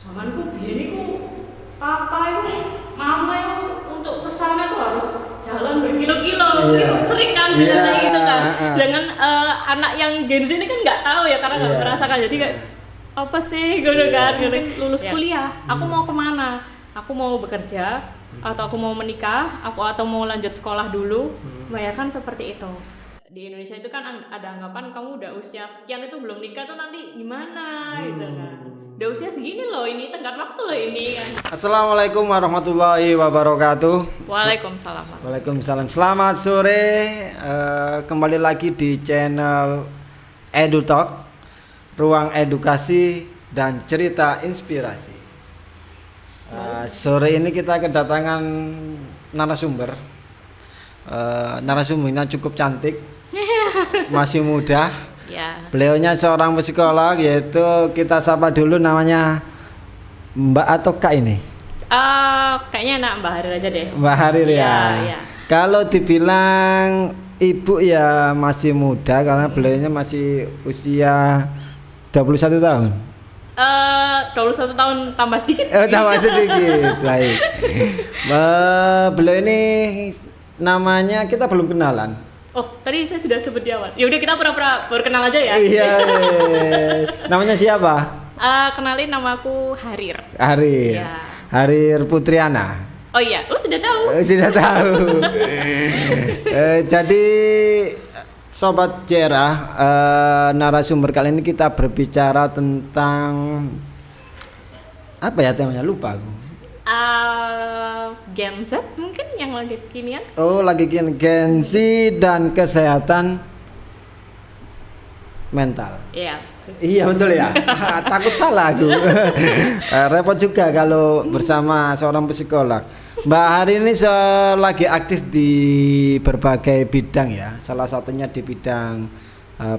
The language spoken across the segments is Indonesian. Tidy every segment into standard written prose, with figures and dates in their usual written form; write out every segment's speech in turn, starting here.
Zamanku biyen iku papa itu mama itu untuk kesana tuh harus jalan berkilo-kilo. Gitu. Sering kan kayak gitu kan. Dengan anak yang Gen Z ini kan nggak tahu ya karena nggak merasakan. Jadi kayak apa sih gitu kan. Lulus kuliah, aku mau kemana? Aku mau bekerja atau aku mau menikah, atau mau lanjut sekolah dulu. Bayangkan seperti itu. Di Indonesia itu kan ada anggapan kamu udah usia sekian itu belum nikah tuh nanti gimana gitu kan. Udah usia segini loh, ini tenggat waktu loh ini kan. Assalamualaikum warahmatullahi wabarakatuh. Waalaikumsalam. Waalaikumsalam. Selamat sore. Kembali lagi di channel EduTalk, ruang edukasi dan cerita inspirasi. Sore ini kita kedatangan narasumber. Narasumbernya cukup cantik, masih muda. Ya. Beliaunya seorang psikolog, yaitu kita sapa dulu namanya Mbak atau Kak ini? Kayaknya enak Mbak Harir aja deh. Mbak Harir ya. Ya. Kalau dibilang ibu ya masih muda karena beliaunya masih usia 21 tahun. 21 tahun tambah sedikit. Tambah sedikit. Baik. Beliau ini namanya kita belum kenalan. Oh, tadi saya sudah sebut di awal. Ya udah kita pura-pura berkenal aja ya. Iya. Namanya siapa? Kenalin, namaku Harir. Harir. Ya. Harir Putriana. Oh iya, lu sudah tahu? Sudah tahu. Jadi Sobat Jera, narasumber kali ini kita berbicara tentang apa ya temanya, lupa aku. Gen Z mungkin yang lagi kekinian. Oh, lagi Gen Z dan kesehatan mental. Iya. Iya betul ya. Takut salah aku. Repot juga kalau bersama seorang psikolog. Mbak Hari ini lagi aktif di berbagai bidang ya. Salah satunya di bidang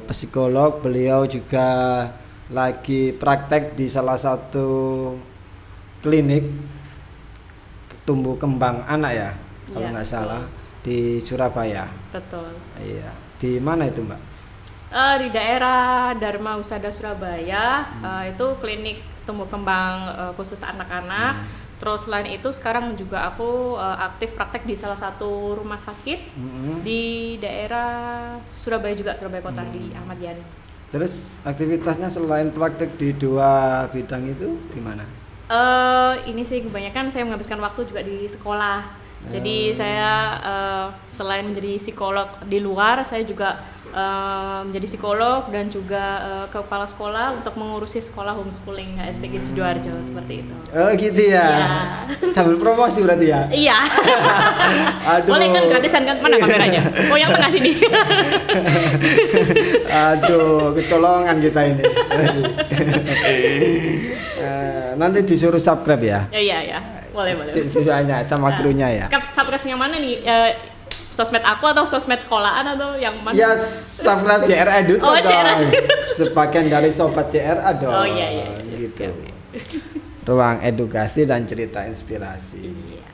psikolog. Beliau juga lagi praktek di salah satu klinik tumbuh kembang anak ya, kalau nggak salah, di Surabaya. Betul. Iya. Di mana itu Mbak? Di daerah Dharma Husada Surabaya. Itu klinik tumbuh kembang khusus anak-anak. Terus selain itu sekarang juga aku aktif praktek di salah satu rumah sakit di daerah Surabaya juga, Surabaya Kota, di Ahmad Yani. Terus aktivitasnya selain praktek di dua bidang itu gimana? Ini sih kebanyakan saya menghabiskan waktu juga di sekolah. Jadi saya selain menjadi psikolog di luar, saya juga menjadi psikolog dan juga kepala sekolah untuk mengurusi sekolah homeschooling SPG Sidoarjo, seperti itu. Oh gitu ya. Sambil promosi berarti ya. Iya. Aduh. Boleh kan gratisan kan, mana kameranya? Oh yang tengah sini. Aduh, kecolongan kita ini. Nanti disuruh subscribe ya. Iya. Boleh. Siswanya sama krunya ya. Subscribe yang mana nih? Sosmed aku atau sosmed sekolahan atau yang mana? Ya, subscribe JR Edu dong. Sebagian dari sobat JR dong. Oh iya. Gitu. Okay. Ruang edukasi dan cerita inspirasi. Iya.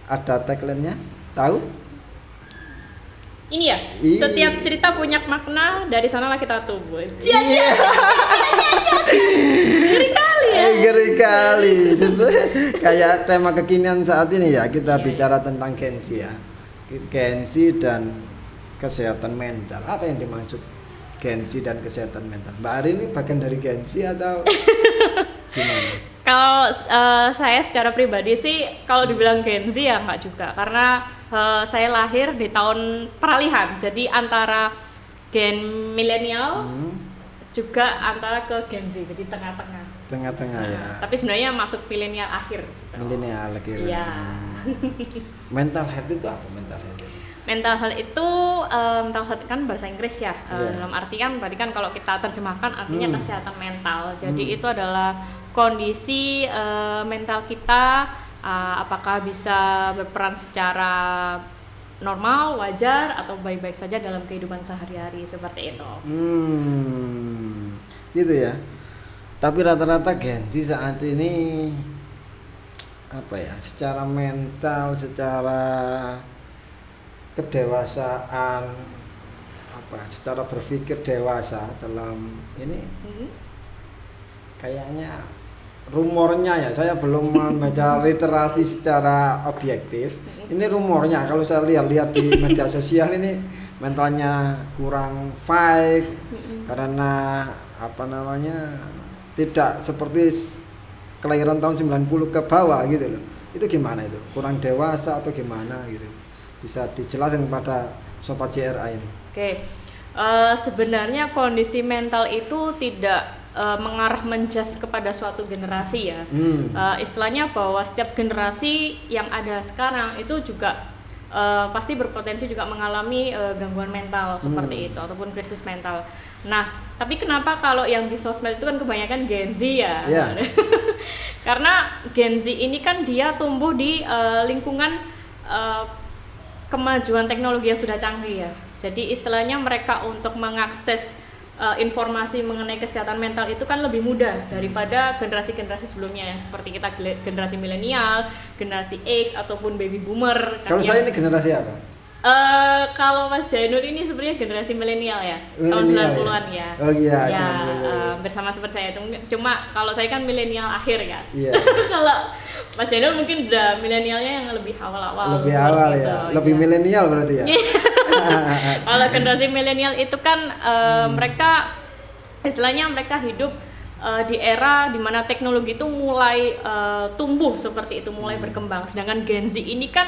Ada tagline-nya? Tahu? Ini ya, setiap cerita punya makna, dari sanalah kita tumbuh. Iya. Ngeri kali ya. Ngeri kali. Kayak tema kekinian saat ini ya, kita bicara tentang Gen Z ya. Gen Z dan kesehatan mental. Apa yang dimaksud Gen Z dan kesehatan mental? Mbak Ari ini bagian dari Gen Z atau gimana? Kalau saya secara pribadi sih, kalau dibilang Gen Z ya enggak juga, karena saya lahir di tahun peralihan, jadi antara gen milenial juga antara ke Gen Z, jadi tengah-tengah. Tengah-tengah ya. Tapi sebenarnya masuk milenial akhir. Milenial lagi. Iya. Mental health itu apa mental health? Mental health itu mental health kan bahasa Inggris ya. Dalam arti kan berarti kan kalau kita terjemahkan artinya kesehatan mental. Jadi itu adalah kondisi mental kita, apakah bisa berperan secara normal, wajar, atau baik-baik saja dalam kehidupan sehari-hari, seperti itu. Gitu ya. Tapi rata-rata Gen Z saat ini apa ya, secara mental, secara kedewasaan, apa, secara berpikir dewasa dalam ini kayaknya rumornya ya, saya belum membaca literasi secara objektif. Ini rumornya, kalau saya lihat di media sosial ini mentalnya kurang baik karena apa namanya tidak seperti kelahiran tahun 90 ke bawah gitu loh. Itu gimana itu? Kurang dewasa atau gimana gitu? Bisa dijelaskan kepada Sobat JRA ini. Oke. Sebenarnya kondisi mental itu tidak mengarah menjudge kepada suatu generasi ya. Istilahnya bahwa setiap generasi yang ada sekarang itu juga pasti berpotensi juga mengalami gangguan mental seperti itu ataupun krisis mental. Nah, tapi kenapa kalau yang di sosmed itu kan kebanyakan Gen Z ya? Yeah. Karena Gen Z ini kan dia tumbuh di lingkungan kemajuan teknologi yang sudah canggih ya. Jadi istilahnya mereka untuk mengakses informasi mengenai kesehatan mental itu kan lebih mudah daripada generasi-generasi sebelumnya yang seperti kita generasi milenial, generasi X ataupun baby boomer. Kalau saya ini generasi apa? Kalau Mas Jainur ini sebenarnya generasi milenial ya, tahun 90-an ya. Oh iya, ya, bersama seperti saya itu. Cuma kalau saya kan milenial akhir ya. Iya. Kalau Mas Jainur mungkin udah milenialnya yang lebih awal-awal. Lebih awal itu, ya. Lebih milenial berarti ya. Kalau generasi milenial itu kan mereka istilahnya mereka hidup di era dimana teknologi itu mulai tumbuh seperti itu, mulai berkembang. Sedangkan Gen Z ini kan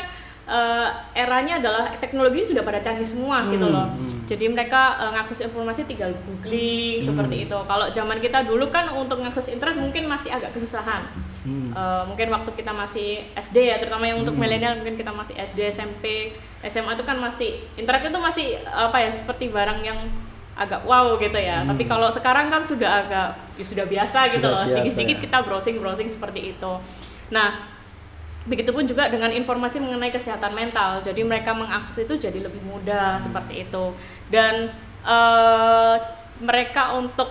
eranya adalah teknologi sudah pada canggih semua gitu loh. Jadi mereka ngakses informasi tinggal googling seperti itu. Kalau zaman kita dulu kan untuk ngakses internet mungkin masih agak kesusahan. Mungkin waktu kita masih SD ya, terutama yang untuk milenial mungkin kita masih SD, SMP, SMA itu kan masih internet itu masih apa ya seperti barang yang agak wow gitu ya. Tapi kalau sekarang kan sudah agak ya sudah biasa gitu loh. Sedikit-sedikit kita browsing seperti itu. Nah, begitupun juga dengan informasi mengenai kesehatan mental, jadi mereka mengakses itu jadi lebih mudah seperti itu. Dan mereka untuk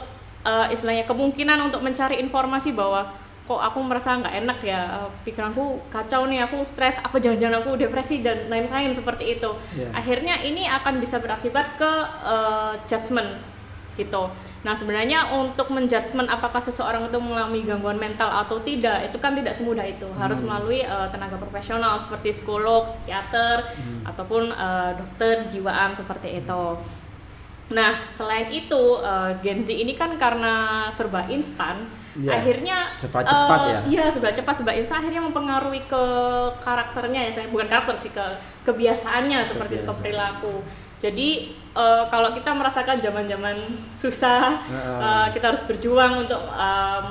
istilahnya kemungkinan untuk mencari informasi bahwa kok aku merasa nggak enak ya, pikiranku kacau nih, aku stres, apa jangan-jangan aku depresi dan lain-lain seperti itu. Akhirnya ini akan bisa berakibat ke judgement gitu. Nah, sebenarnya untuk menjudgement apakah seseorang itu mengalami gangguan mental atau tidak, itu kan tidak semudah itu. Harus melalui tenaga profesional seperti psikolog, psikiater, ataupun dokter jiwaan seperti itu. Nah, selain itu Gen Z ini kan karena serba instan, akhirnya cepat-cepat ya. Iya, serba cepat, serba instan, akhirnya mempengaruhi ke karakternya ya, saya bukan karakter sih, ke kebiasaannya seperti ke perilaku. Jadi kalau kita merasakan zaman-zaman susah, kita harus berjuang untuk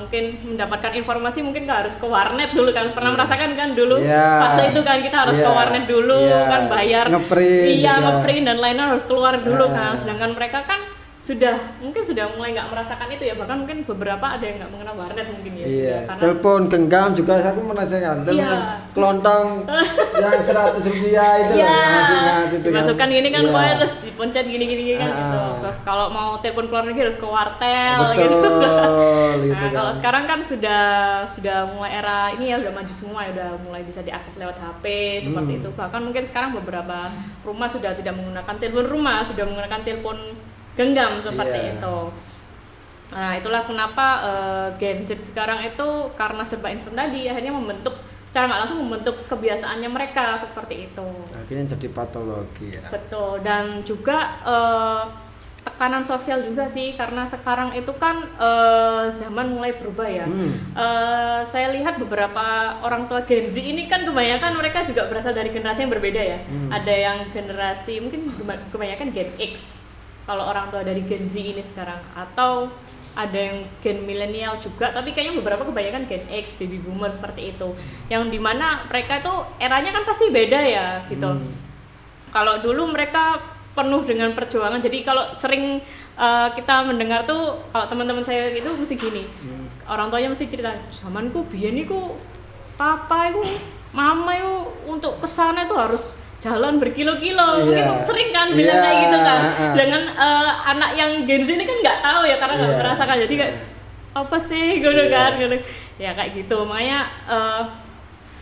mungkin mendapatkan informasi, mungkin kita harus ke warnet dulu kan. Pernah merasakan kan dulu fase itu kan, kita harus ke warnet dulu kan, bayar ngeprint dan lainnya harus keluar dulu kan. Sedangkan mereka kan mungkin sudah mulai nggak merasakan itu ya, bahkan mungkin beberapa ada yang nggak mengenal warnet mungkin ya. Sudah, telepon genggam juga aku merasakan, telepon kelontong yang 100 rupiah itu masih ingat itu kan. Masukkan gini kan, terus dipencet gini kan gitu. Terus kalau mau telepon keluar negeri harus ke wartel gitu. Nah, kalau sekarang kan sudah mulai era ini ya, udah maju semua ya, udah mulai bisa diakses lewat HP seperti itu. Bahkan mungkin sekarang beberapa rumah sudah tidak menggunakan telepon rumah, sudah menggunakan telepon genggam seperti itu. Nah, itulah kenapa Gen Z sekarang itu karena serba instan tadi akhirnya secara nggak langsung membentuk kebiasaannya mereka seperti itu. Akhirnya jadi patologi ya. Betul, dan juga tekanan sosial juga sih, karena sekarang itu kan zaman mulai berubah ya. Saya lihat beberapa orang tua Gen Z ini kan kebanyakan mereka juga berasal dari generasi yang berbeda ya. Ada yang generasi mungkin kebanyakan Gen X kalau orang tua dari Gen Z ini sekarang, atau ada yang Gen milenial juga, tapi kayaknya beberapa kebanyakan Gen X, baby boomer seperti itu, yang dimana mereka itu eranya kan pasti beda ya gitu. Kalau dulu mereka penuh dengan perjuangan, jadi kalau sering kita mendengar tuh, kalau teman-teman saya itu mesti gini, orang tuanya mesti cerita, zamanku biyen iku papa iku mama iku untuk kesana itu harus jalan berkilo-kilo, mungkin sering kan bilang kayak gitu kan. Dengan anak yang Gen Z ini kan nggak tahu ya, karena nggak merasakan, jadi kayak apa sih gitu kan, gitu. Ya kayak gitu. Makanya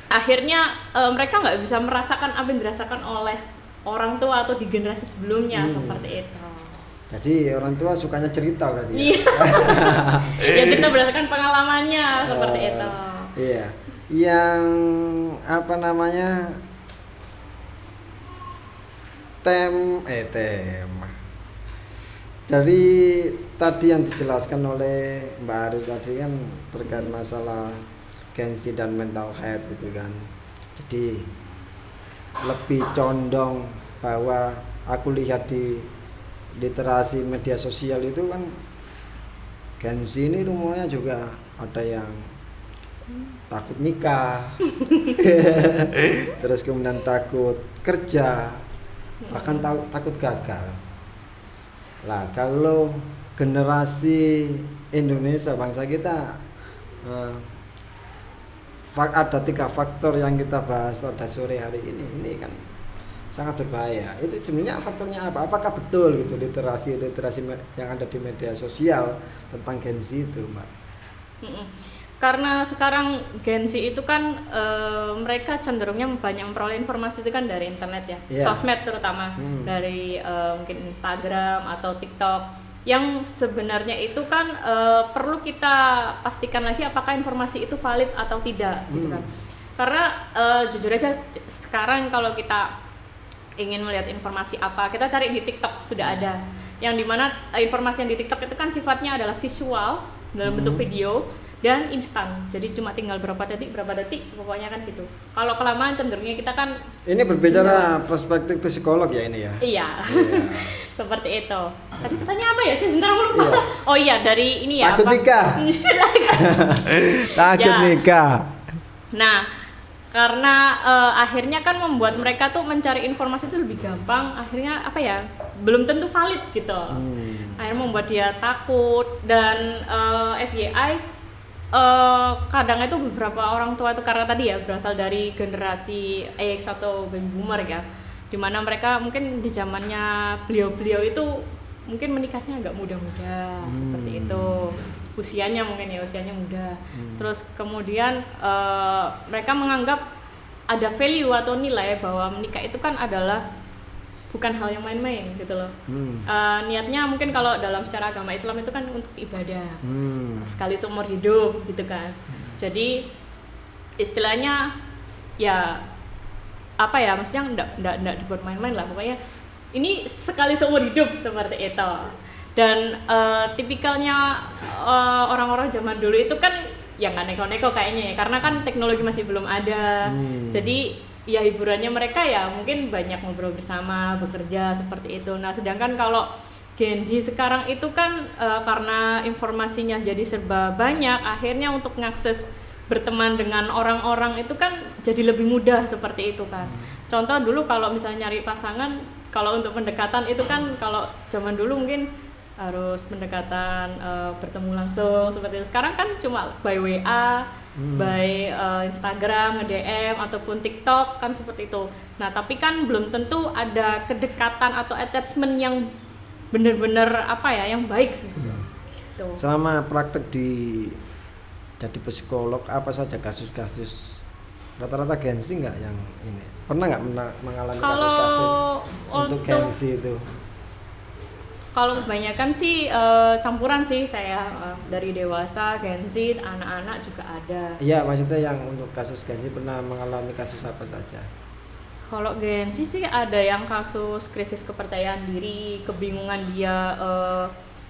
akhirnya mereka nggak bisa merasakan apa yang dirasakan oleh orang tua atau di generasi sebelumnya seperti itu. Jadi orang tua sukanya cerita berarti ya. Iya. Ya cerita berdasarkan pengalamannya seperti itu. Iya. Yang apa namanya? Tema. Jadi tadi yang dijelaskan oleh Mbak Ari tadi kan terkait masalah Gen Z dan mental health gitu kan. Jadi lebih condong bahwa aku lihat di literasi media sosial itu kan Gen Z ini rumornya juga ada yang takut nikah, terus kemudian takut kerja, bahkan takut gagal. Lah kalau generasi Indonesia bangsa kita ada 3 faktor yang kita bahas pada sore hari ini kan sangat berbahaya. Itu sebenarnya faktornya apa? Apakah betul gitu literasi yang ada di media sosial tentang Gen Z itu, Mbak? Karena sekarang Gen Z itu kan mereka cenderungnya banyak memperoleh informasi itu kan dari internet ya, sosmed terutama dari mungkin Instagram atau TikTok, yang sebenarnya itu kan perlu kita pastikan lagi apakah informasi itu valid atau tidak gitu kan. Karena jujur aja sekarang kalau kita ingin melihat informasi apa, kita cari di TikTok sudah ada, yang dimana informasi yang di TikTok itu kan sifatnya adalah visual dalam bentuk video dan instan, jadi cuma tinggal berapa detik pokoknya kan gitu. Kalau kelamaan cenderungnya kita kan ini berbicara perspektif psikolog ya ini ya. Iya. Seperti itu. Tadi pertanyaan apa ya? Sebentar aku lupa. Iya. Oh iya, dari ini ya. Takut nikah. Takut nikah. Nah, karena akhirnya kan membuat mereka tuh mencari informasi itu lebih gampang, akhirnya apa ya, belum tentu valid gitu. Akhirnya membuat dia takut. Dan FYI kadang itu beberapa orang tua itu karena tadi ya berasal dari generasi X atau baby boomer ya, dimana mereka mungkin di zamannya beliau itu mungkin menikahnya agak muda-muda seperti itu, usianya muda. Terus kemudian mereka menganggap ada value atau nilai bahwa menikah itu kan adalah bukan hal yang main-main gitu loh. Niatnya mungkin kalau dalam secara agama Islam itu kan untuk ibadah, sekali seumur hidup gitu kan. Jadi istilahnya ya apa ya, maksudnya enggak dibuat main-main lah, pokoknya ini sekali seumur hidup seperti itu. Dan tipikalnya orang-orang zaman dulu itu kan ya nggak neko-neko kayaknya ya, karena kan teknologi masih belum ada. Jadi ya hiburannya mereka ya mungkin banyak ngobrol bersama, bekerja seperti itu. Nah sedangkan kalau Gen Z sekarang itu kan karena informasinya jadi serba banyak, akhirnya untuk ngakses berteman dengan orang-orang itu kan jadi lebih mudah seperti itu kan. Contoh dulu kalau misalnya nyari pasangan, kalau untuk pendekatan itu kan kalau zaman dulu mungkin harus pendekatan bertemu langsung seperti itu. Sekarang kan cuma by WA, by Instagram, nge-DM ataupun TikTok kan seperti itu. Nah, tapi kan belum tentu ada kedekatan atau attachment yang benar-benar apa ya, yang baik sih. Tuh. Selama praktek jadi psikolog, apa saja kasus-kasus rata-rata Gen Z nggak yang ini? Pernah nggak mengalami kasus-kasus untuk Gen Z itu? Kalau kebanyakan sih campuran sih saya, dari dewasa, Gen Z, anak-anak juga ada. Iya, maksudnya yang untuk kasus Gen Z pernah mengalami kasus apa saja? Kalau Gen Z sih ada yang kasus krisis kepercayaan diri, kebingungan dia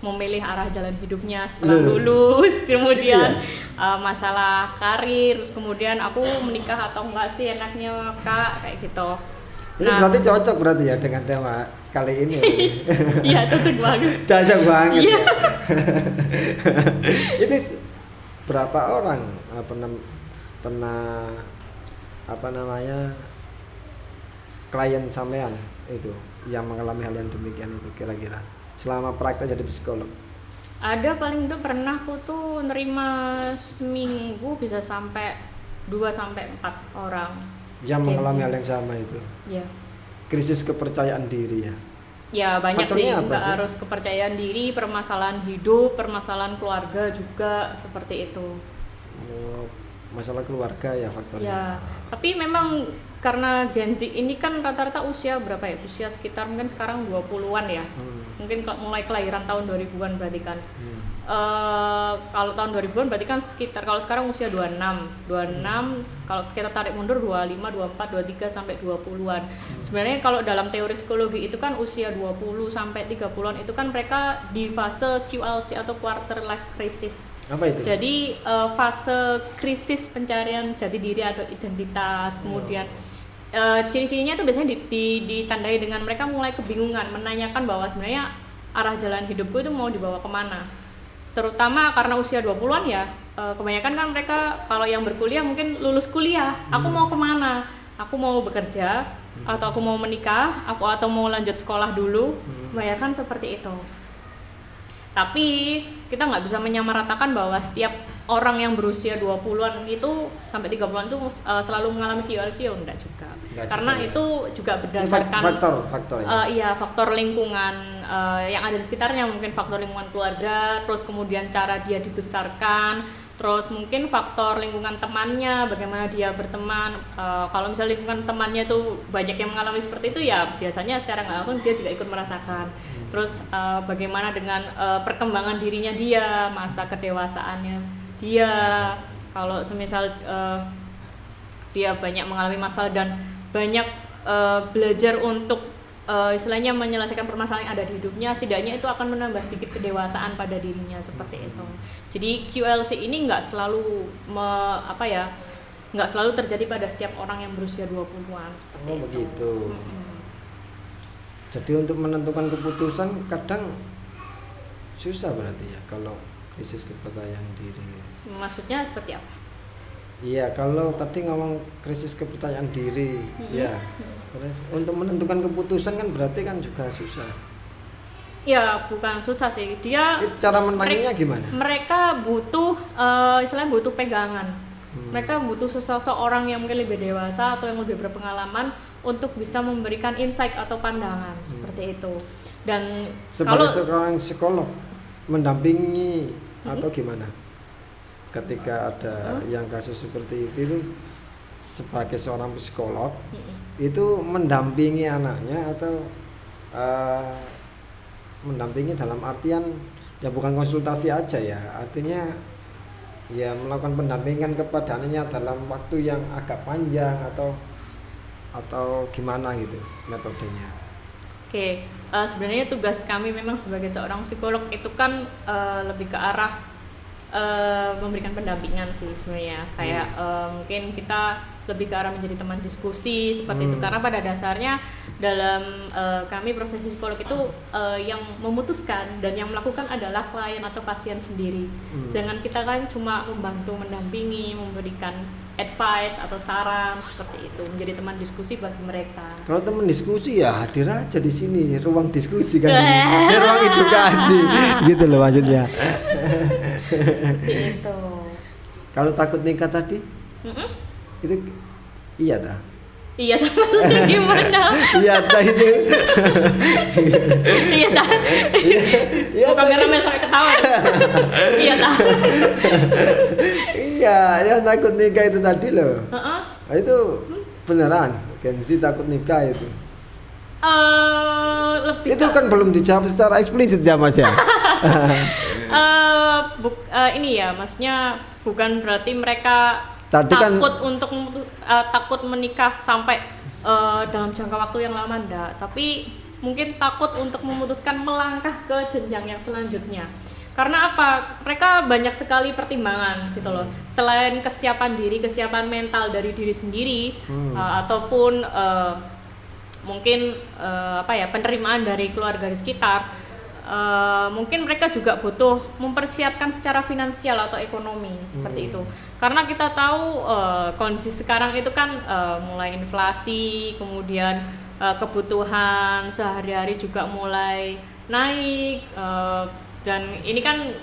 memilih arah jalan hidupnya setelah lulus, kemudian masalah karir, terus kemudian aku menikah atau enggak sih enaknya Kak, kayak gitu. Ini berarti cocok berarti ya dengan tema kali ini. Iya, cocok banget. Cocok banget. Iya. Ya. Itu berapa orang pernah apa namanya klien sampean itu yang mengalami hal yang demikian itu kira-kira selama praktek jadi psikolog? Ada, paling itu pernah aku tuh nerima seminggu bisa sampai 2-4 orang yang mengalami hal yang sama itu. Iya. Krisis kepercayaan diri ya. Ya banyak sih, Faktornya nggak harus kepercayaan diri, permasalahan hidup, permasalahan keluarga juga seperti itu. masalah keluarga ya faktornya. Ya, tapi memang karena Gen Z ini kan rata-rata usia berapa ya? Usia sekitar mungkin sekarang 20-an ya. Mungkin mulai kelahiran tahun 2000-an berarti kan. Kalau tahun 2000-an berarti kan sekitar, kalau sekarang usia 26. Kalau kita tarik mundur 25, 24, 23 sampai 20-an. Sebenarnya kalau dalam teori psikologi itu kan usia 20 sampai 30-an itu kan mereka di fase QLC atau quarter life crisis. Apa itu? Jadi fase krisis pencarian jati diri atau identitas, kemudian ciri-cirinya itu biasanya ditandai dengan mereka mulai kebingungan, menanyakan bahwa sebenarnya arah jalan hidupku itu mau dibawa kemana. Terutama karena usia 20-an ya, kebanyakan kan mereka kalau yang berkuliah mungkin lulus kuliah, aku mau kemana? Aku mau bekerja, atau aku mau menikah, atau mau lanjut sekolah dulu, kebanyakan seperti itu. Tapi kita nggak bisa menyamaratakan bahwa setiap orang yang berusia 20-an itu sampai 30-an itu selalu mengalami QLC, enggak juga. Karena ya. Itu juga berdasarkan faktor ya. Iya, faktor lingkungan yang ada di sekitarnya, mungkin faktor lingkungan keluarga, terus kemudian cara dia dibesarkan, terus mungkin faktor lingkungan temannya, bagaimana dia berteman. Kalau misalnya lingkungan temannya tuh banyak yang mengalami seperti itu ya biasanya secara nggak langsung dia juga ikut merasakan. Terus bagaimana dengan perkembangan dirinya dia, masa kedewasaannya dia, kalau semisal dia banyak mengalami masalah dan banyak belajar untuk istilahnya menyelesaikan permasalahan yang ada di hidupnya, setidaknya itu akan menambah sedikit kedewasaan pada dirinya, seperti itu. Jadi QLC ini nggak selalu nggak selalu terjadi pada setiap orang yang berusia 20-an seperti itu. Begitu. Jadi untuk menentukan keputusan kadang susah berarti ya kalau krisis kepercayaan diri. Maksudnya seperti apa? Iya, kalau tadi ngomong krisis kepercayaan diri, ya. Terus untuk menentukan keputusan kan berarti kan juga susah. Ya, bukan susah sih. Dia cara menanginya gimana? Mereka butuh istilahnya butuh pegangan. Mereka butuh seseorang yang mungkin lebih dewasa atau yang lebih berpengalaman untuk bisa memberikan insight atau pandangan seperti itu. Dan sebagai seorang psikolog mendampingi atau gimana? Ketika ada yang kasus seperti itu sebagai seorang psikolog itu mendampingi anaknya atau mendampingi dalam artian ya bukan konsultasi aja ya, artinya ya melakukan pendampingan kepada anaknya dalam waktu yang agak panjang atau gimana gitu metodenya. Oke, sebenarnya tugas kami memang sebagai seorang psikolog itu kan lebih ke arah memberikan pendampingan sih sebenarnya, kayak mungkin kita lebih ke arah menjadi teman diskusi seperti itu, karena pada dasarnya dalam kami profesi psikolog itu yang memutuskan dan yang melakukan adalah klien atau pasien sendiri. Jangan kita kan cuma membantu, mendampingi, memberikan advice atau saran seperti itu, menjadi teman diskusi bagi mereka. Kalau teman diskusi ya hadir aja di sini, ruang diskusi kan, ruang edukasi gitu loh maksudnya. Gitu. Kalau takut nikah tadi, itu iya dah. Iya dah, maksudnya gimana? Iya dah itu. Iya dah. Kameramen sampai ketawa. Iya dah. Iya, yang takut nikah itu tadi loh. Nah, itu beneran, Gen Z takut nikah itu. Lebih itu kan belum dijawab secara eksplisit ya Mas ya. Ini ya, maksudnya bukan berarti mereka tadi takut kan, untuk takut menikah sampai dalam jangka waktu yang lama, enggak, tapi mungkin takut untuk memutuskan melangkah ke jenjang yang selanjutnya. Karena apa? Mereka banyak sekali pertimbangan gitu loh. Selain kesiapan diri, kesiapan mental dari diri sendiri, ataupun mungkin penerimaan dari keluarga di sekitar. Mungkin mereka juga butuh mempersiapkan secara finansial atau ekonomi seperti itu, karena kita tahu kondisi sekarang itu kan mulai inflasi, kemudian kebutuhan sehari-hari juga mulai naik, dan ini kan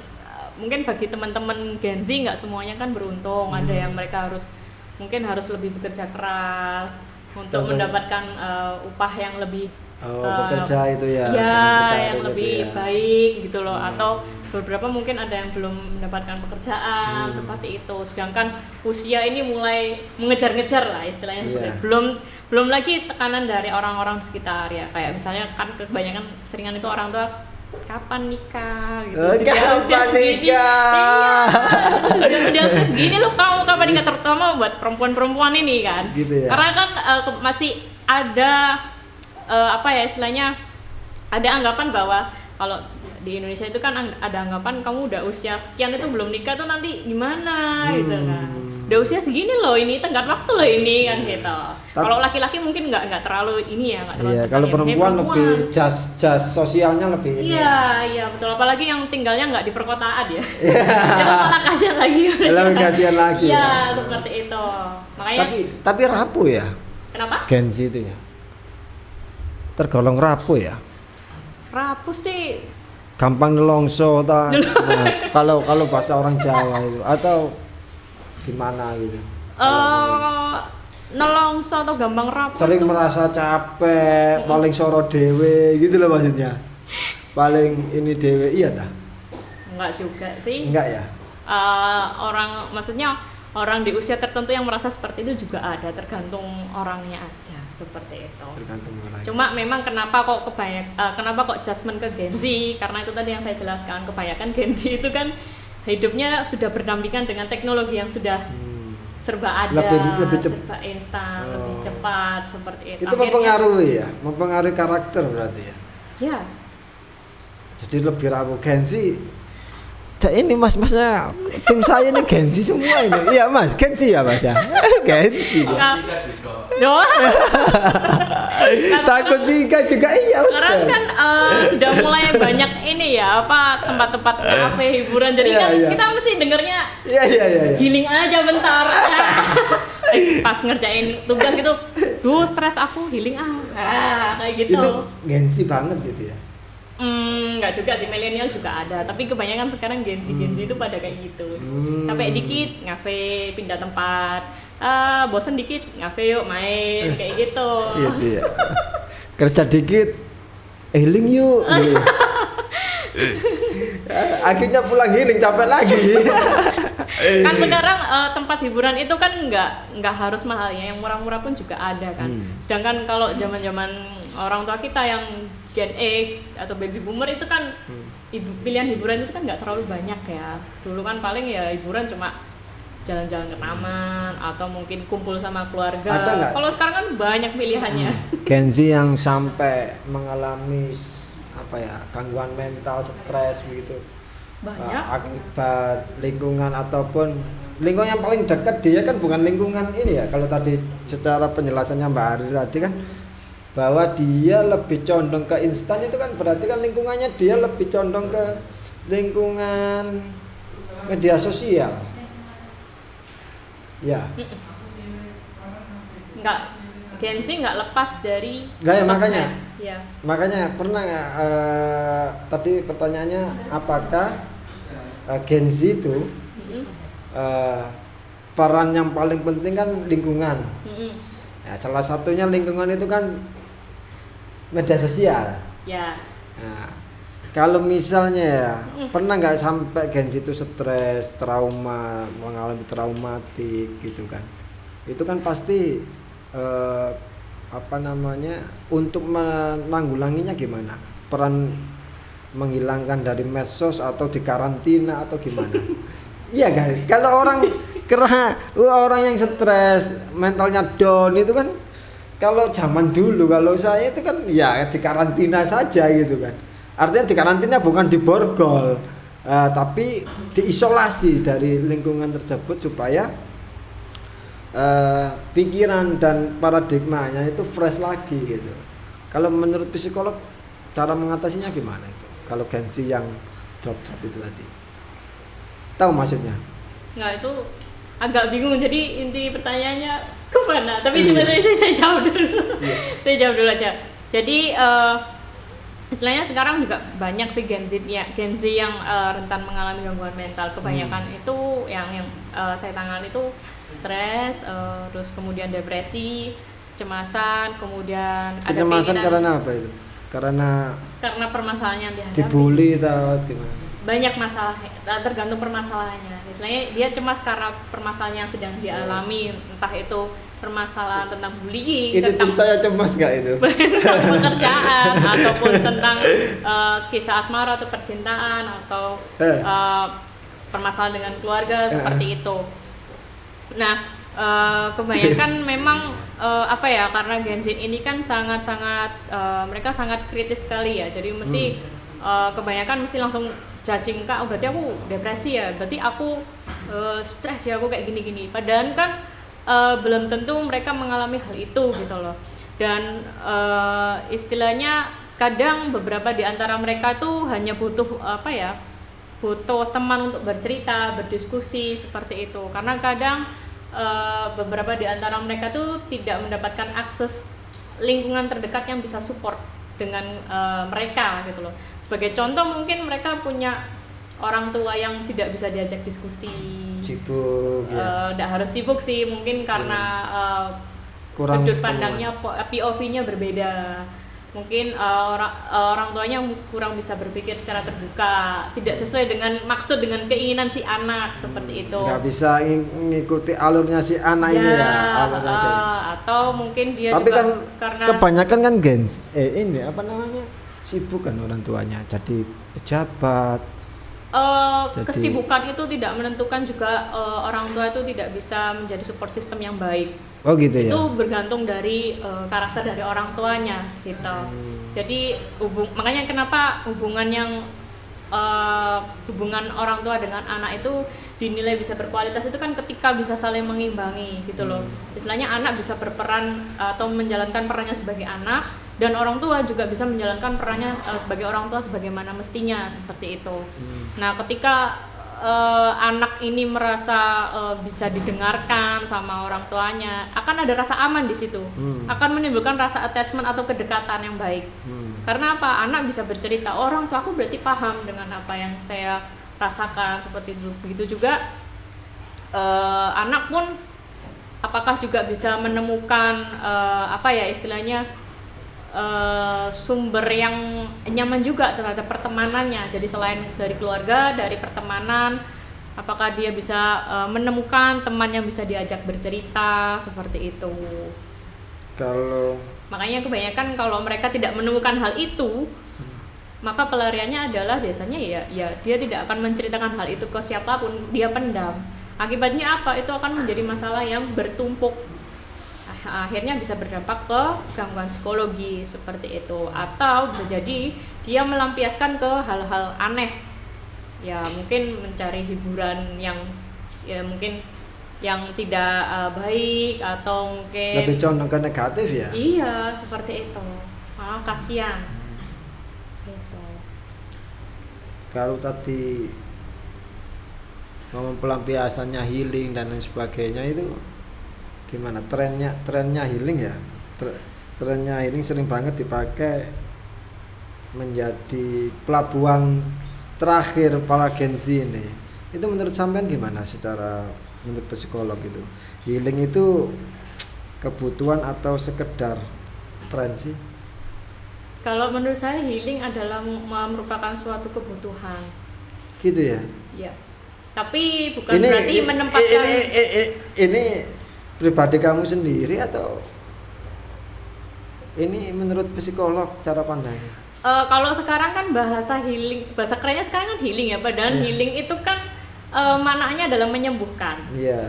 mungkin bagi teman-teman Gen Z nggak semuanya kan beruntung, ada yang mereka harus lebih bekerja keras untuk mendapatkan upah yang lebih bekerja itu ya yang lebih baik gitu loh, atau beberapa mungkin ada yang belum mendapatkan pekerjaan seperti itu. Sedangkan usia ini mulai mengejar-ngejar lah istilahnya. Belum lagi tekanan dari orang-orang sekitar ya. Kayak misalnya kan kebanyakan keseringan itu orang tua kapan nikah gitu. Kapan nikah? Udah usia segini loh kamu kapan nikah, terutama buat perempuan-perempuan ini kan. Gitu ya. Karena kan masih ada apa ya istilahnya, ada anggapan bahwa kalau di Indonesia itu kan ada anggapan kamu udah usia sekian itu belum nikah tuh nanti gimana gitu kan. Udah usia segini loh ini tenggat waktu loh ini kan gitu. Kalau laki-laki mungkin nggak terlalu ini ya, nggak terlalu. Iya, kalau perempuan lebih jas sosialnya lebih ini. Iya betul, apalagi yang tinggalnya nggak di perkotaan ya. Itu malah kasihan lagi. Lebih kasihan lagi. Iya seperti itu. Makanya. Tapi rapuh ya. Kenapa? Gen Z itu ya. Tergolong rapuh ya. Rapuh sih. Gampang nelongso ta. Nah, kalau bahasa orang Jawa itu atau gimana gitu. Nelongso atau gampang rapuh. Sering merasa capek, paling soro dewe gitu loh maksudnya. Paling ini dewe iya ta? Enggak juga sih. Enggak ya? Maksudnya orang di usia tertentu yang merasa seperti itu juga ada, tergantung orangnya aja seperti itu. Tergantung orangnya. Cuma memang kenapa kok judgement ke Gen Z? Karena itu tadi yang saya jelaskan, kebanyakan Gen Z itu kan hidupnya sudah berdampingan dengan teknologi yang sudah serba ada, lebih serba instan, lebih cepat seperti itu. Itu mempengaruhi ya, mempengaruhi karakter berarti ya. Ya. Jadi lebih rapuh Gen Z. Ini masnya tim saya ini Gen Z semua ini. Iya mas, Gen Z ya mas ya. Gen Z. Takut nikah juga iya. Sekarang kan sudah mulai banyak ini ya tempat-tempat kafe hiburan. Jadi kan kita mesti dengernya healing aja bentar. Pas ngerjain tugas gitu, duh stres aku healing kayak gitu. Itu Gen Z banget gitu ya. Nggak juga sih, milenial juga ada, tapi kebanyakan sekarang Gen Z itu pada kayak gitu. Capek dikit ngafe, pindah tempat, bosen dikit ngafe yuk main kayak gitu. Iya. Kerja dikit healing yuk gitu. Akhirnya pulang healing capek lagi. Kan sekarang tempat hiburan itu kan nggak harus mahal ya, yang murah-murah pun juga ada kan. Sedangkan kalau zaman-zaman orang tua kita yang Gen X atau baby boomer itu kan pilihan hiburan itu kan nggak terlalu banyak ya. Dulu kan paling ya hiburan cuma jalan-jalan ke taman atau mungkin kumpul sama keluarga. Kalau sekarang kan banyak pilihannya. Gen Z yang sampai mengalami gangguan mental, stres begitu. Banyak. Akibat lingkungan ataupun lingkungan yang paling dekat dia kan bukan lingkungan ini ya. Kalau tadi secara penjelasannya Mbak Ari tadi kan bahwa dia lebih condong ke instan, itu kan berarti kan lingkungannya dia lebih condong ke lingkungan media sosial. Ya. Gen Z nggak lepas dari. Ya makanya. Ya. Makanya pernah nggak tadi pertanyaannya apakah Gen Z itu peran yang paling penting kan lingkungan. Ya, salah satunya lingkungan itu kan media sosial. Ya. Nah, kalau misalnya ya pernah nggak sampai Gen Z itu stres, trauma, mengalami traumatik gitu kan? Itu kan pasti untuk menanggulanginya gimana? Peran menghilangkan dari medsos atau di karantina atau gimana? Iya kan? Kalau orang yang stres, mentalnya down itu kan, kalau zaman dulu kalau saya itu kan ya di karantina saja gitu kan. Artinya di karantina bukan di borgol, tapi diisolasi dari lingkungan tersebut supaya pikiran dan paradigmanya itu fresh lagi gitu. Kalau menurut psikolog cara mengatasinya gimana itu? Kalau Gen Z yang drop itu tadi, tahu maksudnya? Nggak, itu agak bingung. Jadi inti pertanyaannya kemana? Tapi saya jawab dulu. Saya jawab dulu aja. Jadi istilahnya sekarang juga banyak sih Gen Z yang rentan mengalami gangguan mental. Kebanyakan itu yang saya tangani itu stres, terus kemudian depresi, kecemasan, kemudian ada kecemasan karena apa itu? Karena permasalahan yang dihadapi. Dibully atau gimana? banyak masalah, tergantung permasalahannya. Misalnya dia cemas karena permasalahan yang sedang dialami, entah itu permasalahan tentang bullying, Itu tentang tim saya cemas nggak itu? tentang pekerjaan, ataupun tentang kisah asmara atau percintaan, atau permasalahan dengan keluarga seperti itu. Nah, kebanyakan memang karena Gen Z ini kan sangat-sangat mereka sangat kritis sekali ya. Jadi mesti kebanyakan mesti langsung judging, Kak, berarti aku depresi ya, berarti aku stres ya, aku kayak gini-gini. Padahal kan belum tentu mereka mengalami hal itu gitu loh. Dan istilahnya kadang beberapa di antara mereka tuh hanya butuh butuh teman untuk bercerita, berdiskusi seperti itu. Karena kadang beberapa di antara mereka tuh tidak mendapatkan akses lingkungan terdekat yang bisa support dengan mereka gitu loh. Sebagai contoh, mungkin mereka punya orang tua yang tidak bisa diajak diskusi, sibuk ya. Nggak harus sibuk sih, mungkin karena Kurang sudut pandangnya, POV-nya berbeda. Mungkin orang tuanya kurang bisa berpikir secara terbuka, tidak sesuai dengan maksud dengan keinginan si anak seperti itu. Nggak bisa ngikuti alurnya si anak ini ya. Atau mungkin dia tapi juga kan karena kebanyakan kan ini apa namanya, sibuk kan orang tuanya jadi pejabat. Kesibukan itu tidak menentukan juga orang tua itu tidak bisa menjadi support system yang baik. Oh gitu ya. Itu bergantung dari karakter dari orang tuanya gitu. Jadi makanya kenapa hubungan orang tua dengan anak itu dinilai bisa berkualitas itu kan ketika bisa saling mengimbangi gitu loh. Istilahnya anak bisa berperan atau menjalankan perannya sebagai anak, dan orang tua juga bisa menjalankan perannya sebagai orang tua sebagaimana mestinya, seperti itu. Nah, ketika anak ini merasa bisa didengarkan sama orang tuanya, akan ada rasa aman di situ, akan menimbulkan rasa attachment atau kedekatan yang baik. Karena apa? Anak bisa bercerita, orang tua aku berarti paham dengan apa yang saya rasakan, seperti itu. Begitu juga anak pun apakah juga bisa menemukan istilahnya sumber yang nyaman juga terhadap pertemanannya. Jadi selain dari keluarga, dari pertemanan, apakah dia bisa menemukan teman yang bisa diajak bercerita, seperti itu. Makanya kebanyakan kalau mereka tidak menemukan hal itu, maka pelariannya adalah biasanya ya dia tidak akan menceritakan hal itu ke siapapun, dia pendam. Akibatnya apa? Itu akan menjadi masalah yang bertumpuk. Akhirnya bisa berdampak ke gangguan psikologi seperti itu, atau bisa jadi dia melampiaskan ke hal-hal aneh, ya mungkin mencari hiburan yang ya mungkin yang tidak baik, atau mungkin lebih condong ke negatif ya. Iya, seperti itu. Kasihan gitu. Kalau tadi ngomong pelampiasannya healing dan lain sebagainya, itu gimana trennya healing ya? Trennya healing sering banget dipakai menjadi pelabuhan terakhir para Gen Z ini. Itu menurut sampean gimana secara menurut psikolog itu? Healing itu kebutuhan atau sekedar tren sih? Kalau menurut saya healing adalah merupakan suatu kebutuhan. Gitu ya? Ya. Tapi bukan berarti menempatkan ini pribadi kamu sendiri atau ini menurut psikolog cara pandangnya? Kalau sekarang kan bahasa healing, bahasa kerennya sekarang kan healing ya, padahal healing itu kan maknanya adalah menyembuhkan.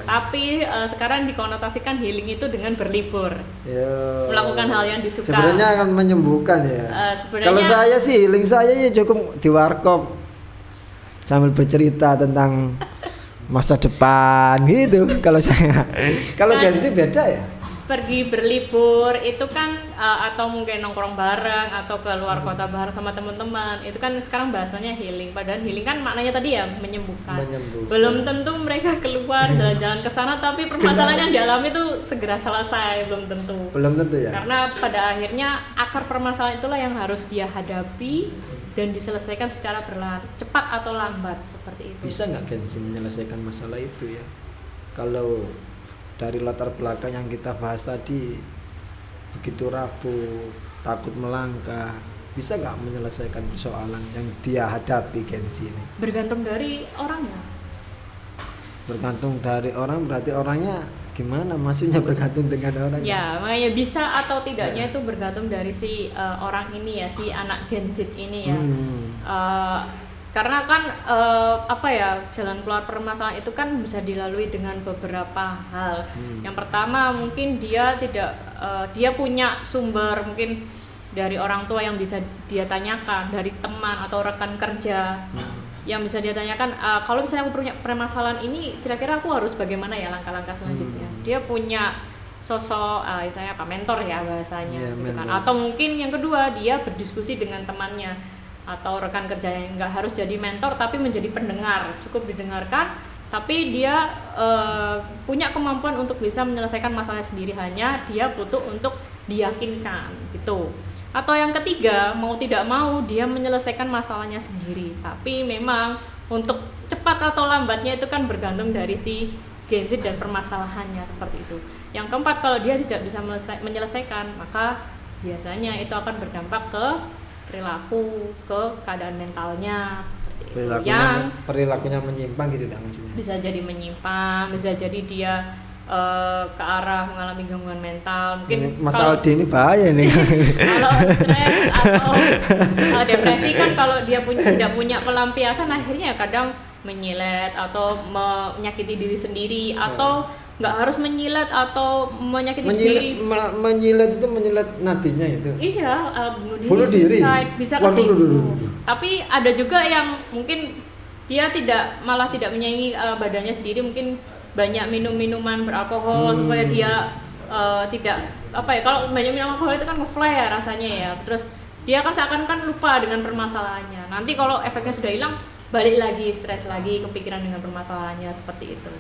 Tapi sekarang dikonotasikan healing itu dengan berlibur, melakukan hal yang disuka. Sebenarnya akan menyembuhkan ya. Kalau saya sih healing saya ya cukup di warkop sambil bercerita tentang masa depan gitu. Kalau saya, kalau Gen Z beda ya. Pergi berlibur itu kan atau mungkin nongkrong bareng atau ke luar kota bareng sama teman-teman, itu kan sekarang bahasanya healing. Padahal healing kan maknanya tadi ya menyembuhkan. Belum tentu mereka keluar jalan-jalan ke sana tapi permasalahan yang dialami itu segera selesai, belum tentu. Belum tentu ya. Karena pada akhirnya akar permasalahan itulah yang harus dia hadapi dan diselesaikan secara perlahan, cepat atau lambat, seperti itu. Bisa nggak Gen Z menyelesaikan masalah itu ya? Kalau dari latar belakang yang kita bahas tadi, begitu rapuh, takut melangkah, bisa nggak menyelesaikan persoalan yang dia hadapi Gen Z ini? Bergantung dari orangnya. Bergantung dari orang, berarti orangnya gimana? Maksudnya bergantung dengan orangnya? Ya, makanya bisa atau tidaknya itu bergantung dari si orang ini ya, si anak Gen Z ini ya. Karena kan apa ya, jalan keluar permasalahan itu kan bisa dilalui dengan beberapa hal. Yang pertama mungkin dia tidak dia punya sumber mungkin dari orang tua yang bisa dia tanyakan, dari teman atau rekan kerja yang bisa dia tanyakan, kalau misalnya aku punya permasalahan ini, kira-kira aku harus bagaimana ya langkah-langkah selanjutnya. Dia punya sosok misalnya apa, mentor ya bahasanya, gitu kan. Atau mungkin yang kedua, dia berdiskusi dengan temannya atau rekan kerja yang nggak harus jadi mentor tapi menjadi pendengar, cukup didengarkan tapi dia punya kemampuan untuk bisa menyelesaikan masalahnya sendiri, hanya dia butuh untuk diyakinkan gitu. Atau yang ketiga, mau tidak mau dia menyelesaikan masalahnya sendiri, tapi memang untuk cepat atau lambatnya itu kan bergantung dari si Gen Z dan permasalahannya seperti itu. Yang keempat, kalau dia tidak bisa menyelesaikan, maka biasanya itu akan berdampak ke perilaku, ke keadaan mentalnya seperti itu. Perilakunya menyimpang gitu kan maksudnya. Bisa jadi menyimpang, bisa jadi dia ke arah mengalami gangguan mental. Mungkin Mas Aldi ini bahaya nih. Kalau stres atau depresi kan kalau dia tidak punya pelampiasan, akhirnya kadang menyilet atau menyakiti diri sendiri, atau nggak harus menyilet atau menyakiti diri. Menyilet itu menyilet nadinya itu. Iya, bunuh diri. Suicide, bisa ke situ. Tapi ada juga yang mungkin dia malah tidak menyayangi badannya sendiri, mungkin banyak minum minuman beralkohol supaya dia tidak apa ya, kalau banyak minum alkohol itu kan nge-flare rasanya ya, terus dia kan seakan-akan lupa dengan permasalahannya. Nanti kalau efeknya sudah hilang, balik lagi stres lagi, kepikiran dengan permasalahannya seperti itu.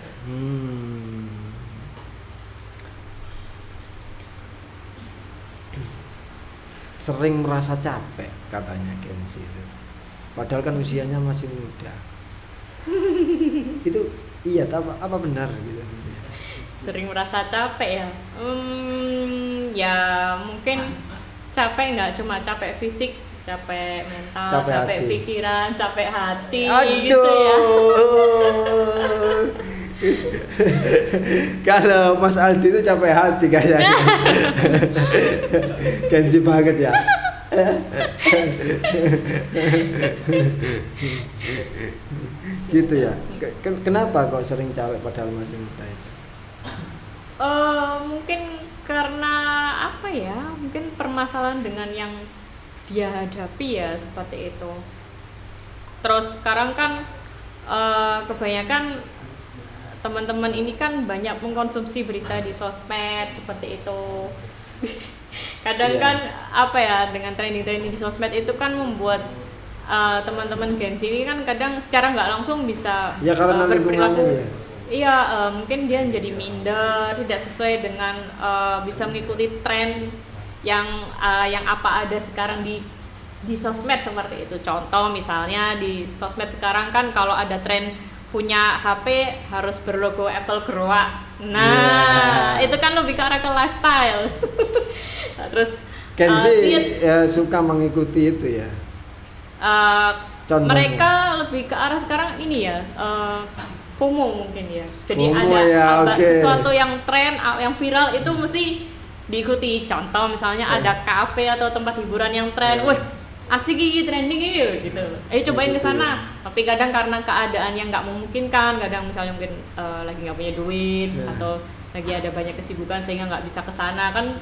Sering merasa capek katanya Gen Z itu, padahal kan usianya masih muda. Itu iya, apa benar gitu? Sering merasa capek ya? Ya mungkin capek nggak cuma capek fisik, capek mental, capek pikiran, capek hati. Aduh. Gitu ya. Kalau Mas Aldi itu capek hati kayaknya. Gen Z banget ya. Gitu ya. Kenapa kok sering capek padahal masih muda itu? Mungkin karena apa ya? Mungkin permasalahan dengan yang dia hadapi ya, seperti itu. Terus sekarang kan kebanyakan teman-teman ini kan banyak mengkonsumsi berita di sosmed seperti itu. Kadang kan apa ya, dengan trending-trending di sosmed itu kan membuat teman-teman Gen Z ini kan kadang secara nggak langsung bisa berperilaku. Iya, mungkin dia menjadi minder, tidak sesuai dengan bisa mengikuti tren yang apa ada sekarang di sosmed seperti itu. Contoh misalnya di sosmed sekarang kan kalau ada tren punya HP harus berlogo Apple Grow. Nah, itu kan lebih ke arah ke lifestyle. Terus Gen Z suka mengikuti itu ya. Mereka lebih ke arah sekarang ini ya, FOMO mungkin ya. Jadi FOMO ada sesuatu yang tren, yang viral itu mesti diikuti. Contoh misalnya ada kafe atau tempat hiburan yang tren, wah asik gigi trending gitu. Ayo cobain ke sana. Tapi kadang karena keadaan yang nggak memungkinkan, kadang misalnya mungkin lagi nggak punya duit atau lagi ada banyak kesibukan sehingga nggak bisa ke sana kan.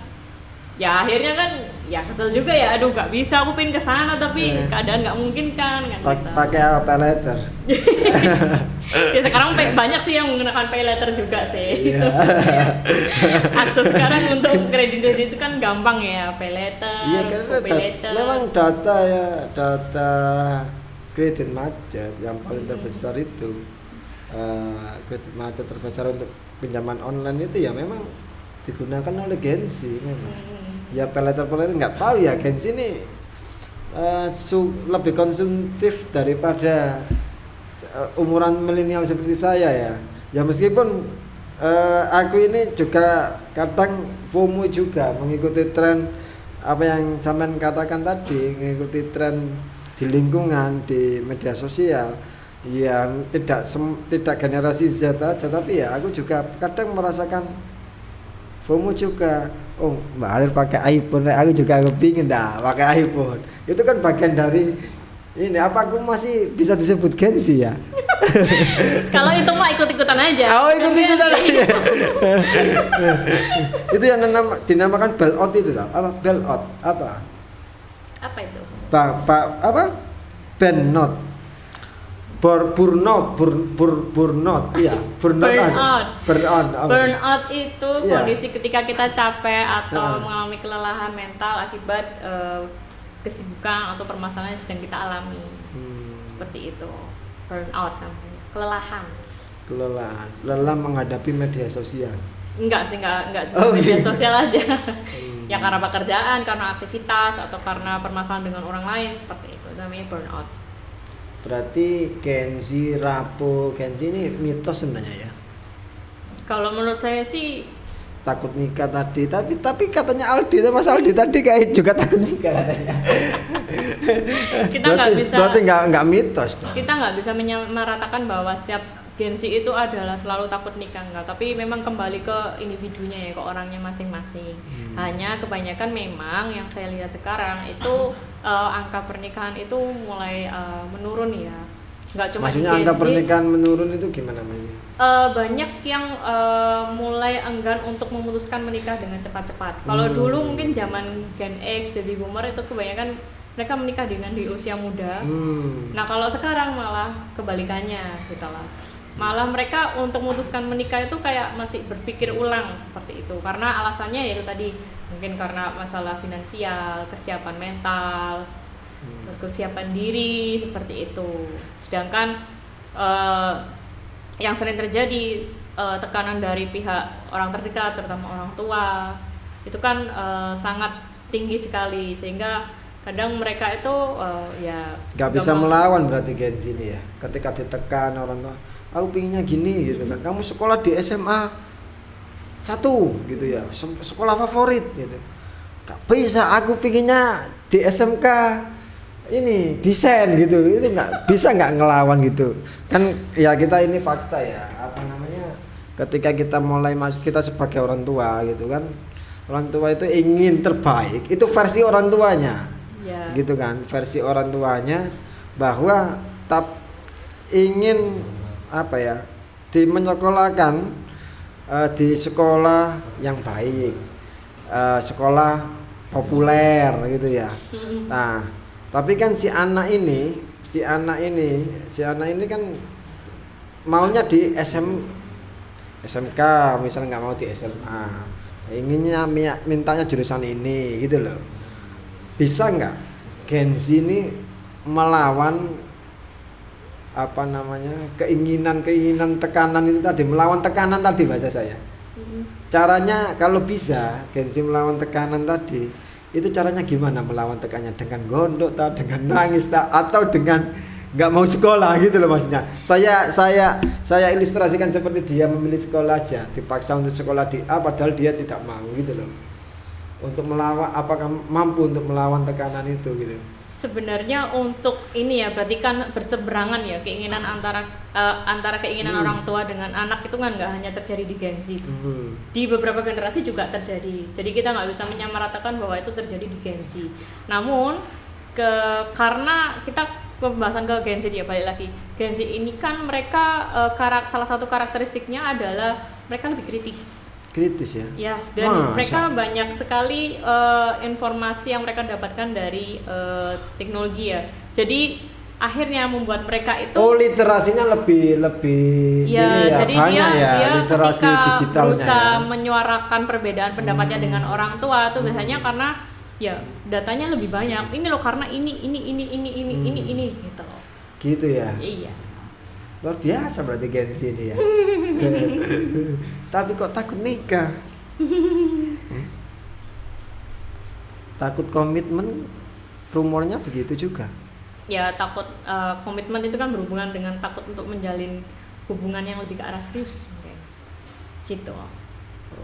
Ya akhirnya kan ya kesel juga ya, aduh nggak bisa aku pengen ke sana tapi keadaan nggak memungkinkan kan. Pakai apa, pay letter? Ya sekarang banyak sih yang menggunakan pay letter juga sih. Akses sekarang untuk kredit itu kan gampang ya, pay letter. Iya, karena memang data kredit macet yang paling terbesar itu kredit macet terbesar untuk pinjaman online itu ya memang digunakan oleh Gen Z memang. Ya pay letter nggak tahu ya, Gen Z ini lebih konsumtif daripada umuran milenial seperti saya ya. Ya meskipun aku ini juga kadang FOMO juga mengikuti tren apa yang sampean katakan tadi, mengikuti tren di lingkungan, di media sosial, yang tidak generasi Z aja, tapi ya aku juga kadang merasakan FOMO juga. Oh, Mbak Harir pakai iPhone, aku juga kepingin dah pakai iPhone. Itu kan bagian dari ini, apa aku masih bisa disebut Gen Z ya? Kalau itu mah ikut-ikutan aja. Oh, ikut-ikutan aja. Itu yang dinamakan bailout itu lah. Apa bailout? Apa? Apa itu? Apa? Burnout. Burnout. Iya, Burnout itu Iya. kondisi ketika kita capek atau mengalami kelelahan mental akibat kesibukan atau permasalahan yang sedang kita alami. Seperti itu. Burnout namanya. Kelelahan. Lelah menghadapi media sosial. Enggak cuma media sosial aja. Ya karena pekerjaan, karena aktivitas atau karena permasalahan dengan orang lain, seperti itu. Namanya burnout. Berarti Gen Z, rapuh, Gen Z ini mitos sebenarnya ya. Kalau menurut saya sih Takut nikah tadi, tapi katanya Aldi, Mas Aldi tadi kayak juga takut nikah katanya. kita nggak bisa. Berarti nggak mitos dong. Kita nggak bisa menyamaratakan bahwa setiap Gen Z itu adalah selalu takut nikah, enggak. Tapi memang kembali ke individunya ya, ke orangnya masing-masing. Hanya kebanyakan memang yang saya lihat sekarang itu angka pernikahan itu mulai menurun ya. Nggak cuma Maksudnya di Gen angka Z, pernikahan menurun itu gimana Mas? banyak yang mulai enggan untuk memutuskan menikah dengan cepat-cepat. Kalau dulu mungkin zaman Gen X, baby boomer itu kebanyakan mereka menikah dengan di usia muda. Nah kalau sekarang malah kebalikannya gitu lah. Malah mereka untuk memutuskan menikah itu kayak masih berpikir ulang seperti itu. Karena alasannya yaitu tadi mungkin karena masalah finansial, kesiapan mental, kesiapan diri seperti itu. Sedangkan yang sering terjadi tekanan dari pihak orang terdekat, terutama orang tua, itu kan sangat tinggi sekali sehingga kadang mereka itu ya nggak bisa melawan berarti Gen Z ini ya. Ketika ditekan orang tua, aku pinginnya gini gitu kan. Kamu sekolah di SMA 1 gitu ya, sekolah favorit gitu. Gak bisa, aku pinginnya di SMK ini desain gitu. Itu nggak bisa, nggak ngelawan gitu kan ya. Kita ini fakta ya, apa namanya, ketika kita mulai masuk, kita sebagai orang tua gitu kan, orang tua itu ingin terbaik, itu versi orang tuanya ya. Gitu kan, versi orang tuanya bahwa ingin apa ya, menyekolahkan di sekolah yang baik, sekolah populer gitu ya. Nah tapi kan si anak ini kan maunya di SMK misalnya, nggak mau di SMA, inginnya mintanya jurusan ini gitu loh. Bisa nggak Gen Z ini melawan apa namanya, keinginan tekanan itu tadi, melawan tekanan tadi bahasa saya. Caranya kalau bisa Gen Z melawan tekanan tadi, itu caranya gimana melawan tekannya? Dengan gondok tak, dengan nangis tak, atau dengan nggak mau sekolah gitu loh maksudnya. Saya ilustrasikan seperti dia memilih sekolah aja, dipaksa untuk sekolah di A padahal dia tidak mau gitu loh. Untuk melawan, apakah mampu untuk melawan tekanan itu gitu? Sebenarnya untuk ini ya, berarti kan berseberangan ya keinginan antara keinginan orang tua dengan anak itu kan nggak hanya terjadi di Gen Z, di beberapa generasi juga terjadi. Jadi kita nggak bisa menyamaratakan bahwa itu terjadi di Gen Z. Namun karena kita pembahasan ke Gen Z ya, balik lagi, Gen Z ini kan mereka salah satu karakteristiknya adalah mereka lebih kritis ya. Yes, dan mereka banyak sekali informasi yang mereka dapatkan dari teknologi ya. Jadi akhirnya membuat mereka itu literasinya lebih ya, ini ya, jadi banyak dia literasi ketika digitalnya berusaha ya. menyuarakan perbedaan pendapatnya dengan orang tua itu biasanya karena ya datanya lebih banyak. Ini loh karena ini gitu loh. Gitu ya. Iya. Luar biasa berarti Gen Z ini ya. Tapi kok takut nikah? Takut komitmen, rumornya begitu juga. Ya takut komitmen itu kan berhubungan dengan takut untuk menjalin hubungan yang lebih ke arah serius, gitu.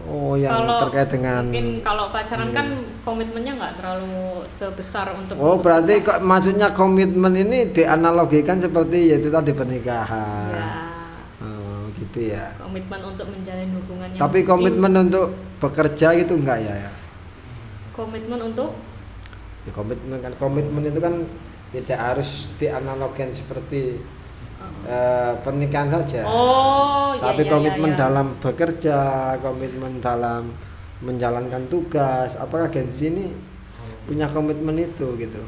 Oh, yang Kalau terkait dengan mungkin kalau pacaran kan komitmennya nggak terlalu sebesar untuk Oh, berarti kok maksudnya komitmen ini dianalogikan seperti yaitu tadi pernikahan. ya, Oh, gitu ya. komitmen untuk menjalin hubungan yang Tapi serius. komitmen untuk bekerja itu enggak ya? Komitmen untuk Ya, komitmen itu kan tidak harus dianalogkan seperti pernikahan saja. oh Tapi iya, komitmen iya. dalam bekerja, komitmen dalam menjalankan tugas. Apakah Gen Z ini punya komitmen itu gitu?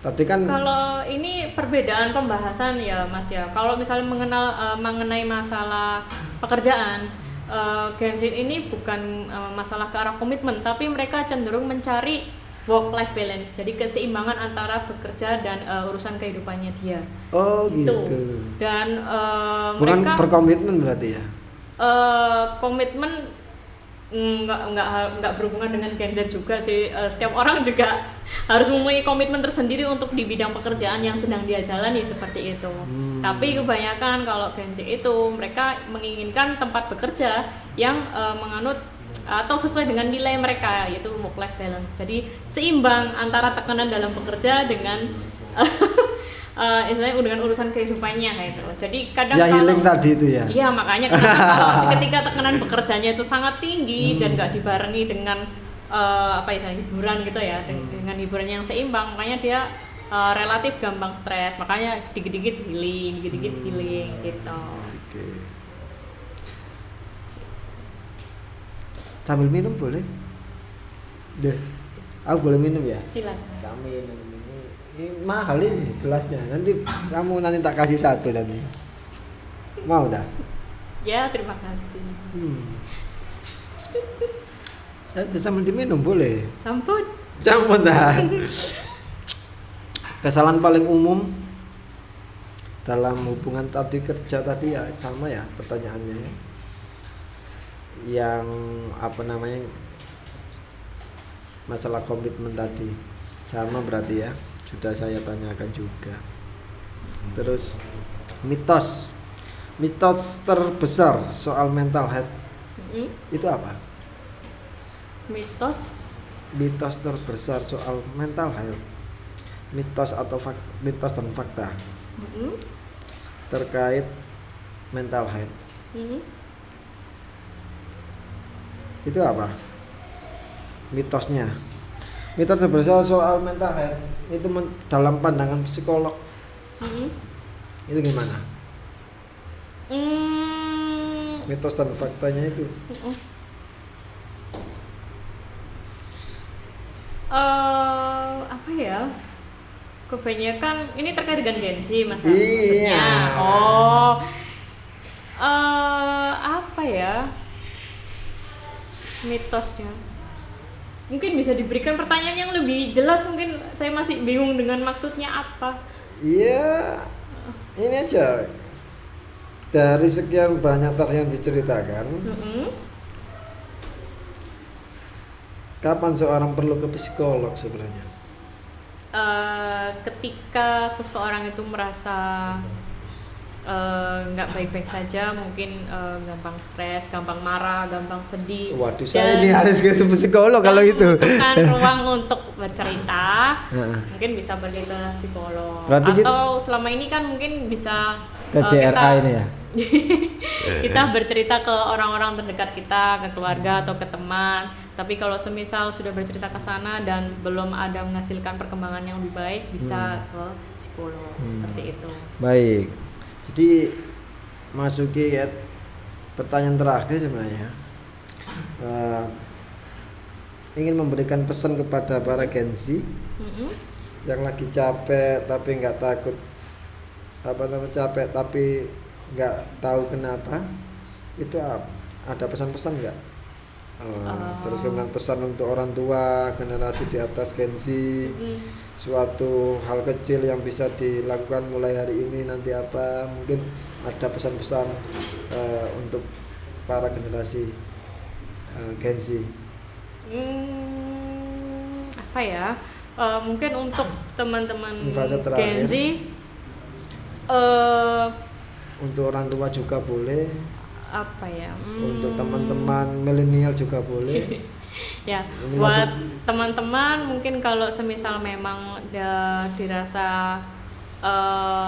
Tadi kan Kalau ini perbedaan pembahasan ya Mas ya. Kalau misalnya mengenai masalah pekerjaan, Gen Z ini bukan masalah ke arah komitmen, tapi mereka cenderung mencari work life balance. Jadi keseimbangan antara bekerja dan urusan kehidupannya dia. oh gitu. Dan Bukan mereka berkomitmen berarti ya? komitmen nggak berhubungan dengan Gen Z juga sih. Setiap orang juga harus mempunyai komitmen tersendiri untuk di bidang pekerjaan yang sedang dia jalani seperti itu. Tapi kebanyakan kalau Gen Z itu mereka menginginkan tempat bekerja yang menganut atau sesuai dengan nilai mereka, yaitu work life balance. Jadi seimbang antara tekanan dalam bekerja dengan istilahnya dengan urusan kehidupannya kayak itu. Jadi kadang Ya healing tadi itu ya. Iya, makanya kalau ketika tekanan bekerjanya itu sangat tinggi dan nggak dibarengi dengan apa istilahnya hiburan gitu ya, dengan hiburan yang seimbang, makanya dia relatif gampang stres. Makanya dikit-dikit healing gitu. Oke. Sambil minum boleh? Deh, aku boleh minum ya? Silakan. Kami minum ini mahal ini gelasnya. Nanti tak kasih satu nanti. Mau dah? Ya, terima kasih. Nanti sambil diminum boleh. Sampun. Campur dah. Kesalahan paling umum dalam hubungan tadi kerja tadi ya sama ya pertanyaannya. Yang apa namanya masalah komitmen tadi sama berarti ya, sudah saya tanyakan juga. Terus mitos terbesar soal mental health itu apa? Mitos terbesar soal mental health, mitos atau mitos dan fakta terkait mental health itu apa? Mitosnya, mitos terbesar soal mental health itu dalam pandangan psikolog itu gimana? Mitos dan faktanya itu apa ya? Kebanyakan ini terkait dengan Gen Z Mas. Iya. Apa ya? Mitosnya. Mungkin bisa diberikan pertanyaan yang lebih jelas, mungkin saya masih bingung dengan maksudnya apa. Iya. Ini aja. Dari sekian banyak yang diceritakan. Kapan seorang perlu ke psikolog sebenarnya? Ketika seseorang itu merasa nggak baik-baik saja, mungkin gampang stres, gampang marah, gampang sedih. Waduh, saya ini harus ke psikolog kalau itu. Bukan ruang untuk bercerita, mungkin bisa pergi ke psikolog. Berarti atau selama ini kan mungkin bisa ke JRA ini ya. Kita bercerita ke orang-orang terdekat kita, ke keluarga atau ke teman. Tapi kalau semisal sudah bercerita ke sana dan belum ada menghasilkan perkembangan yang lebih baik, bisa ke psikolog seperti itu. Baik. Jadi masuki pertanyaan terakhir sebenarnya, ingin memberikan pesan kepada para Gen Z yang lagi capek tapi nggak takut, capek tapi nggak tahu kenapa, itu ada pesan-pesan nggak? Terus kemudian pesan untuk orang tua generasi di atas Gen Z, suatu hal kecil yang bisa dilakukan mulai hari ini nanti apa, mungkin ada pesan-pesan untuk para generasi Gen Z. Apa ya? Mungkin untuk teman-teman Gen Z, untuk orang tua juga boleh. apa ya? Untuk teman-teman milenial juga boleh. Ya, Ini buat teman-teman mungkin kalau semisal memang dirasa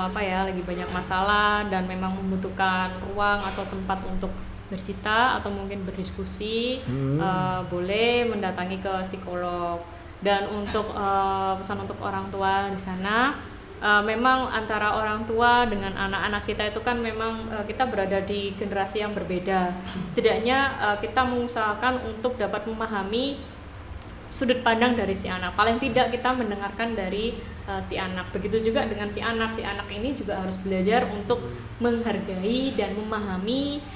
apa ya, lagi banyak masalah dan memang membutuhkan ruang atau tempat untuk bercerita atau mungkin berdiskusi, boleh mendatangi ke psikolog. Dan untuk pesan untuk orang tua di sana, memang antara orang tua dengan anak-anak kita itu kan memang kita berada di generasi yang berbeda. Setidaknya kita mengusahakan untuk dapat memahami sudut pandang dari si anak. Paling tidak kita mendengarkan dari si anak. Begitu juga dengan si anak. Si anak ini juga harus belajar untuk menghargai dan memahami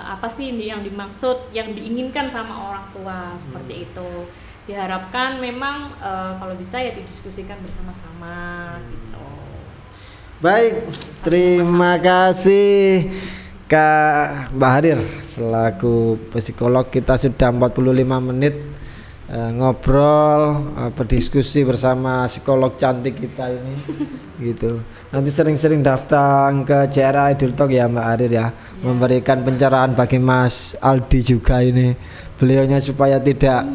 apa sih yang dimaksud, yang diinginkan sama orang tua, seperti itu. Diharapkan memang kalau bisa ya didiskusikan bersama-sama gitu. Baik, terima kasih Kak Mbak Harir selaku psikolog. Kita sudah 45 menit ngobrol, berdiskusi bersama psikolog cantik kita ini gitu. Nanti sering-sering datang ke JRA Idul Talk ya Mbak Harir ya, memberikan pencerahan bagi Mas Aldi juga ini. Beliaunya supaya tidak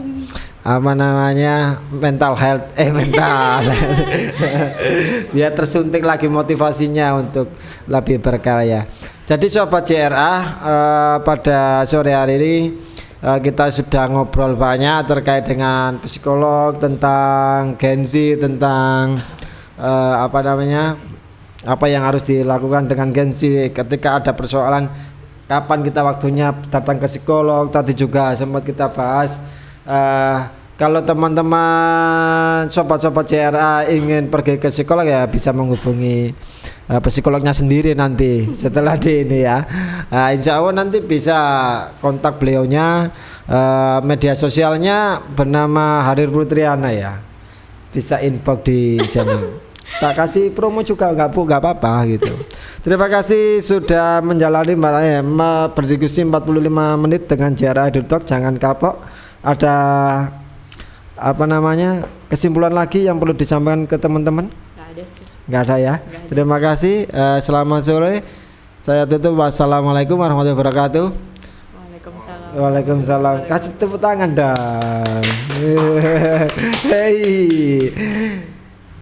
apa namanya mental health biar tersuntik lagi motivasinya untuk lebih berkarya. Jadi sobat JRA, pada sore hari ini kita sudah ngobrol banyak terkait dengan psikolog, tentang Gen Z, tentang apa namanya, apa yang harus dilakukan dengan Gen Z ketika ada persoalan, kapan kita waktunya datang ke psikolog. Tadi juga sempat kita bahas kalau teman-teman sobat-sobat JRA ingin pergi ke psikolog ya bisa menghubungi psikolognya sendiri nanti setelah di ini ya. Insya Allah nanti bisa kontak beliaunya, media sosialnya bernama Harir Putriana ya, bisa inbox di sana. Tak kasih promo juga nggak apa-apa gitu. Terima kasih sudah menjalani berdiskusi 45 menit dengan JRA Idul Talk. Jangan kapok. Ada apa namanya kesimpulan lagi yang perlu disampaikan ke teman-teman? Nggak ada sih. Nggak ada ya. Nggak ada. Terima kasih. Selamat sore. Saya tutup. Wassalamualaikum warahmatullahi wabarakatuh. Waalaikumsalam. Waalaikumsalam. Kasih tepuk tangan dong. Hei.